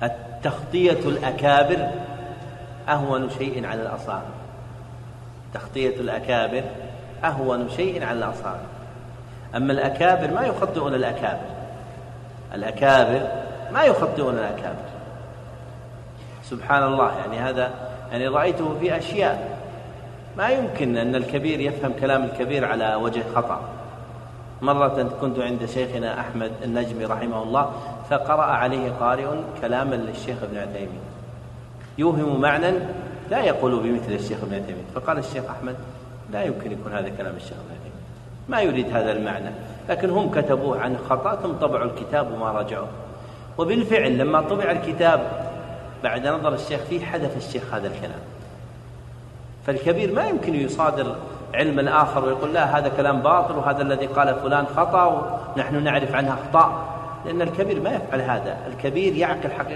التخطية الأكابر أهون شيء على الأصاغر. تخطية الأكابر أهون شيء على الأصاغر. أما الأكابر ما يخطئون الأكابر، الأكابر ما يخطئون الأكابر. سبحان الله، يعني هذا يعني رأيته في أشياء ما يمكن أن الكبير يفهم كلام الكبير على وجه خطأ. مرة كنت عند شيخنا أحمد النجمي رحمه الله، فقرأ عليه قارئ كلاما للشيخ ابن عثيمين يوهم معنى لا يقول بمثل الشيخ ابن عثيمين، فقال الشيخ أحمد لا يمكن يكون هذا كلام الشيخ ابن عثيمين، ما يريد هذا المعنى، لكن هم كتبوه عن خطأ ثم طبعوا الكتاب وما رجعوا. وبالفعل لما طبع الكتاب بعد نظر الشيخ فيه حذف الشيخ هذا الكلام. فالكبير ما يمكن يصادر علم الآخر ويقول لا هذا كلام باطل وهذا الذي قال فلان خطأ ونحن نعرف عنها أخطاء، لأن الكبير ما يفعل هذا. الكبير يعقل حقيقة